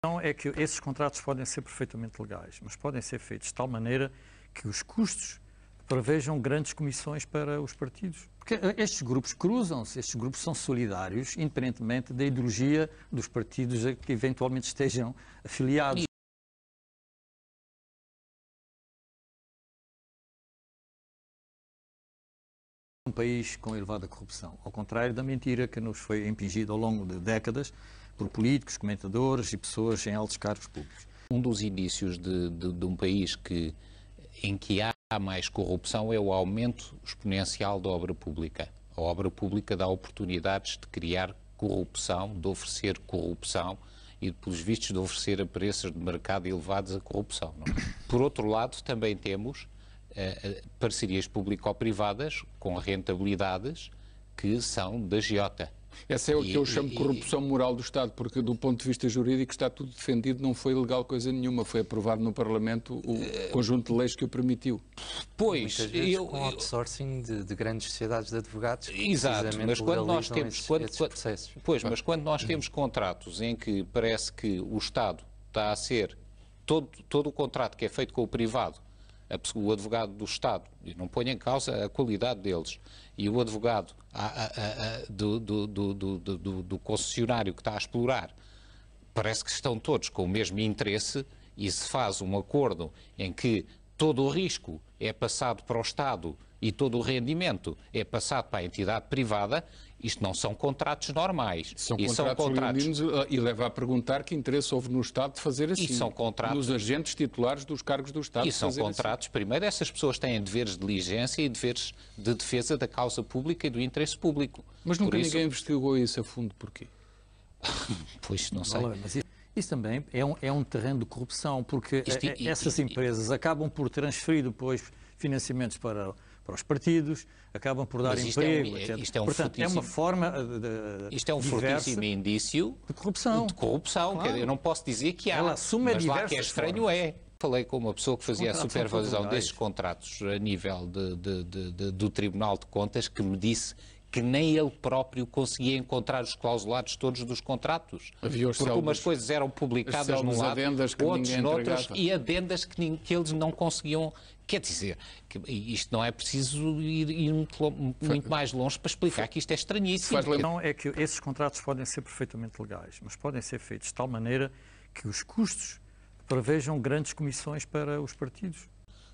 Então é que esses contratos podem ser perfeitamente legais, mas podem ser feitos de tal maneira que os custos prevejam grandes comissões para os partidos. Porque estes grupos cruzam-se, estes grupos são solidários, independentemente da ideologia dos partidos a que eventualmente estejam afiliados. Um país com elevada corrupção, ao contrário da mentira que nos foi impingida ao longo de décadas por políticos, comentadores e pessoas em altos cargos públicos. Um dos indícios de um país em que há mais corrupção é o aumento exponencial da obra pública. A obra pública dá oportunidades de criar corrupção, de oferecer corrupção e, pelos vistos, de oferecer a preços de mercado elevados a corrupção. Não? Por outro lado, também temos parcerias público-privadas com rentabilidades que são da agiota. Essa é o que eu chamo de corrupção moral do Estado, porque do ponto de vista jurídico está tudo defendido, não foi legal coisa nenhuma, foi aprovado no Parlamento o conjunto de leis que o permitiu. Pois, muitas vezes com outsourcing de grandes sociedades de advogados que exato, mas quando nós temos esses processos. Pois, mas quando nós temos contratos em que parece que o Estado está a ser todo o contrato que é feito com o privado, o advogado do Estado, e não põe em causa a qualidade deles, e o advogado do concessionário que está a explorar, parece que estão todos com o mesmo interesse e se faz um acordo em que todo o risco é passado para o Estado e todo o rendimento é passado para a entidade privada, isto não são contratos normais. São contratos e leva a perguntar que interesse houve no Estado de fazer assim. E são contratos, nos agentes titulares dos cargos do Estado. E são contratos, assim. Primeiro, essas pessoas têm deveres de diligência e deveres de defesa da causa pública e do interesse público. Mas nunca ninguém investigou isso a fundo, porquê? Pois, não sei. Mas isso também é um terreno de corrupção, porque essas empresas acabam por transferir depois financiamentos para os partidos, acabam por dar emprego, etc. Portanto, é uma forma isto é um fortíssimo indício de corrupção. Claro. Eu não posso dizer que há, ela assume mas lá que é estranho formas. É. Falei com uma pessoa que fazia a supervisão desses contratos a nível do Tribunal de Contas, que me disse que nem ele próprio conseguia encontrar os clausulados todos dos contratos. Porque umas coisas eram publicadas num lado, outros noutros, e adendas que eles não conseguiam. Quer dizer, que isto não é preciso ir muito mais longe para explicar que isto é estranhíssimo. Não é que esses contratos podem ser perfeitamente legais, mas podem ser feitos de tal maneira que os custos prevejam grandes comissões para os partidos.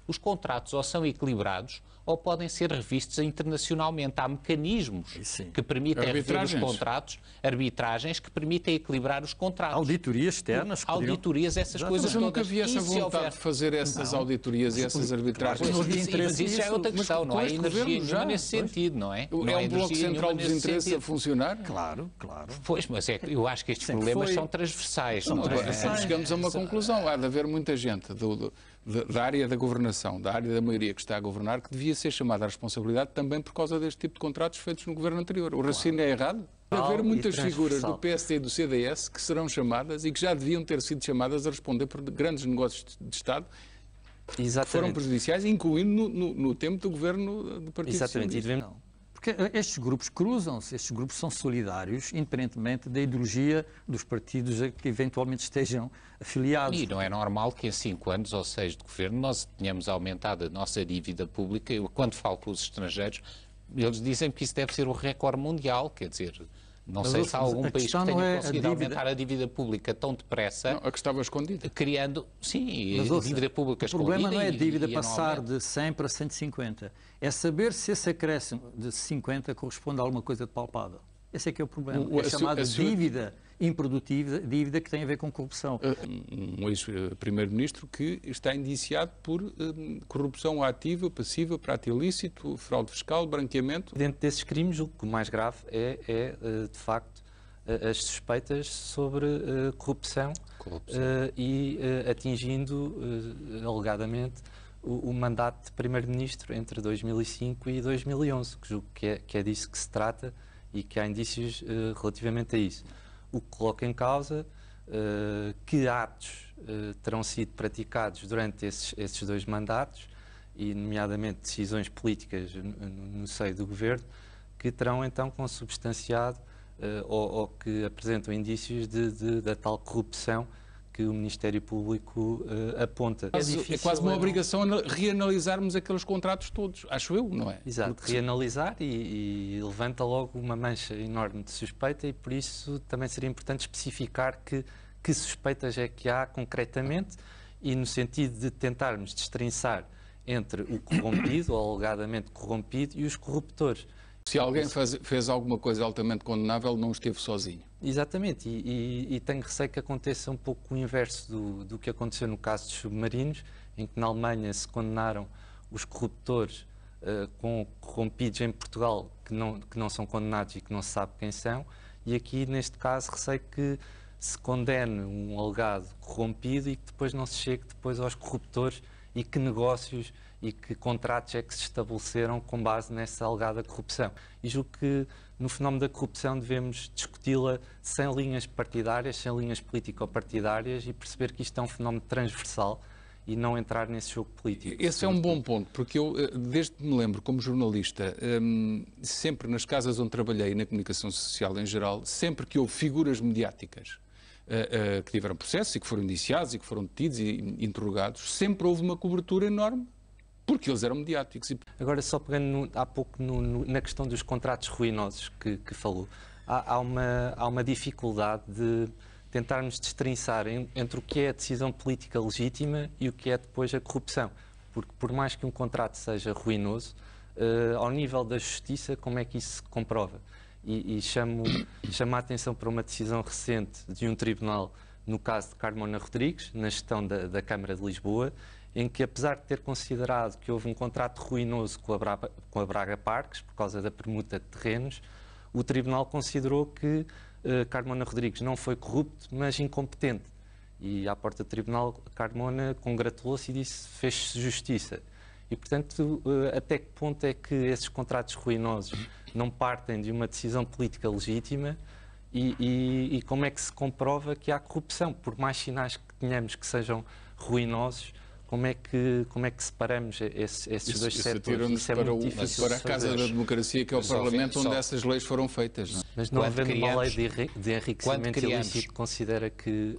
Os contratos ou são equilibrados ou podem ser revistos internacionalmente. Há mecanismos que permitem rever os contratos, arbitragens que permitem equilibrar os contratos. Auditorias externas. Auditorias, essas coisas todas. Mas eu nunca vi essa vontade de fazer essas auditorias e essas arbitragens. Mas isso já é outra questão, não há energia nenhuma nesse sentido, não é? É um bloco central dos interesses a funcionar? Claro. Pois, mas eu acho que estes problemas são transversais. Chegamos a uma conclusão. Há de haver muita gente da área da governação, da área da maioria que está a governar, que devia ser chamada à responsabilidade também por causa deste tipo de contratos feitos no governo anterior. O raciocínio é errado. Deve haver muitas figuras do PSD e do CDS que serão chamadas e que já deviam ter sido chamadas a responder por grandes negócios de Estado que foram prejudiciais, incluindo no tempo do governo do Partido Socialista. Porque estes grupos cruzam-se, estes grupos são solidários, independentemente da ideologia dos partidos a que eventualmente estejam afiliados. E não é normal que em 5 anos ou 6 de governo nós tenhamos aumentado a nossa dívida pública. Eu, quando falo com os estrangeiros, eles dizem que isso deve ser o recorde mundial, quer dizer... Não sei se há algum país que tenha conseguido aumentar a dívida pública tão depressa. Não, a que estava escondida. Criando, sim, a dívida pública escondida. O problema não é a dívida passar de 100 para 150. É saber se esse acréscimo de 50 corresponde a alguma coisa de palpável. Esse é que é o problema. É chamada dívida improdutiva, dívida que tem a ver com corrupção. Um ex-primeiro-ministro que está indiciado por corrupção ativa, passiva, prática ilícito, fraude fiscal, branqueamento. Dentro desses crimes, o que mais grave é de facto, as suspeitas sobre corrupção. E atingindo, alegadamente, o mandato de primeiro-ministro entre 2005 e 2011, que julgo que é disso que se trata e que há indícios relativamente a isso. O que coloca em causa que atos terão sido praticados durante esses 2 mandatos, e nomeadamente decisões políticas no seio do governo, que terão então consubstanciado ou que apresentam indícios da tal corrupção que o Ministério Público aponta. É quase uma obrigação reanalisarmos aqueles contratos todos, acho eu, não é? Exato, Porque... reanalisar e levanta logo uma mancha enorme de suspeita e por isso também seria importante especificar que suspeitas é que há concretamente e no sentido de tentarmos destrinçar entre o corrompido, ou alegadamente corrompido, e os corruptores. Se alguém fez alguma coisa altamente condenável, não esteve sozinho. Exatamente, e tenho receio que aconteça um pouco o inverso do que aconteceu no caso dos submarinos, em que na Alemanha se condenaram os corruptores com corrompidos em Portugal que não são condenados e que não se sabe quem são, e aqui neste caso receio que se condene um alegado corrompido e que depois não se chegue depois aos corruptores e que negócios e que contratos é que se estabeleceram com base nessa alegada corrupção. E julgo que no fenómeno da corrupção devemos discuti-la sem linhas partidárias, sem linhas político-partidárias e perceber que isto é um fenómeno transversal e não entrar nesse jogo político. Esse é um bom ponto, porque eu, desde que me lembro, como jornalista, sempre nas casas onde trabalhei, na comunicação social em geral, sempre que houve figuras mediáticas que tiveram processos e que foram indiciados e que foram detidos e interrogados, sempre houve uma cobertura enorme, porque eles eram mediáticos. Agora, só pegando há pouco na questão dos contratos ruinosos que falou, há uma dificuldade de tentarmos destrinçar entre o que é a decisão política legítima e o que é depois a corrupção. Porque por mais que um contrato seja ruinoso, ao nível da justiça, como é que isso se comprova? E chamo a atenção para uma decisão recente de um tribunal, no caso de Carmona Rodrigues, na gestão da Câmara de Lisboa, em que, apesar de ter considerado que houve um contrato ruinoso com a Braga Parques, por causa da permuta de terrenos, o tribunal considerou que Carmona Rodrigues não foi corrupto, mas incompetente. E à porta do tribunal, Carmona congratulou-se e disse que fez-se justiça. E, portanto, até que ponto é que esses contratos ruinosos não partem de uma decisão política legítima e como é que se comprova que há corrupção? Por mais sinais que tenhamos que sejam ruinosos, como é que separamos esses dois setores? Isso é muito difícil para a Casa da Democracia, que é o Parlamento, onde essas leis foram feitas. Não é? Mas não havendo uma lei de enriquecimento ilícito, considera que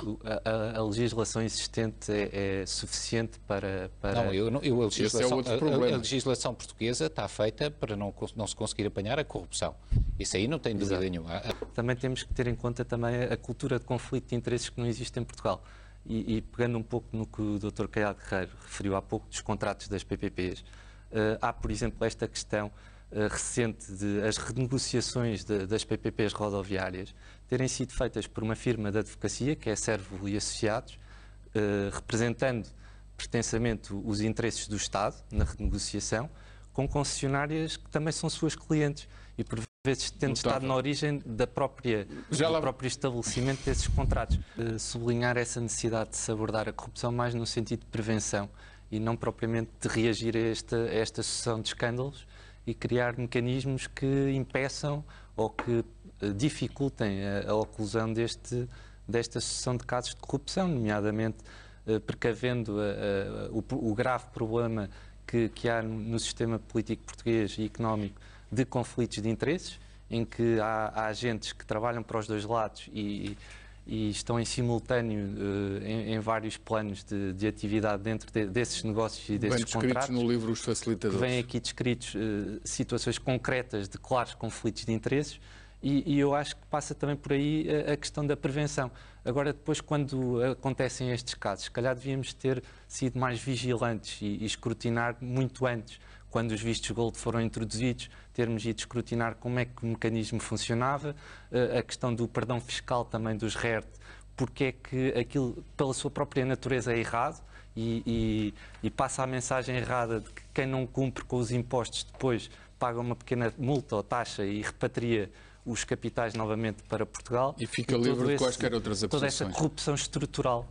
a legislação existente é suficiente para... Não, a legislação portuguesa está feita para não se conseguir apanhar a corrupção. Isso aí não tem dúvida nenhuma. Também temos que ter em conta também a cultura de conflito de interesses que não existe em Portugal. E pegando um pouco no que o Dr. Caiado Guerreiro referiu há pouco dos contratos das PPPs, há, por exemplo, esta questão recente de as renegociações das PPPs rodoviárias terem sido feitas por uma firma de advocacia, que é Servo e Associados, representando pretensamente os interesses do Estado na renegociação, com concessionárias que também são suas clientes e por vezes tendo estado na origem do próprio estabelecimento desses contratos. Sublinhar essa necessidade de se abordar a corrupção mais no sentido de prevenção e não propriamente de reagir a esta sucessão de escândalos e criar mecanismos que impeçam ou que dificultem a oclusão desta sucessão de casos de corrupção, nomeadamente precavendo o grave problema que há no sistema político português e económico de conflitos de interesses, em que há agentes que trabalham para os dois lados e estão em simultâneo em vários planos de atividade dentro desses negócios e desses contratos. Bem descritos no livro Os Facilitadores. Vêm aqui descritos situações concretas de claros conflitos de interesses e eu acho que passa também por aí a questão da prevenção. Agora, depois, quando acontecem estes casos, se calhar devíamos ter sido mais vigilantes e escrutinar muito antes, quando os vistos gold foram introduzidos, termos ido escrutinar como é que o mecanismo funcionava, a questão do perdão fiscal também dos RERT, porque é que aquilo, pela sua própria natureza, é errado e passa a mensagem errada de que quem não cumpre com os impostos depois paga uma pequena multa ou taxa e repatria os capitais novamente para Portugal. E fica livre de quaisquer outras acusações. Toda essa corrupção estrutural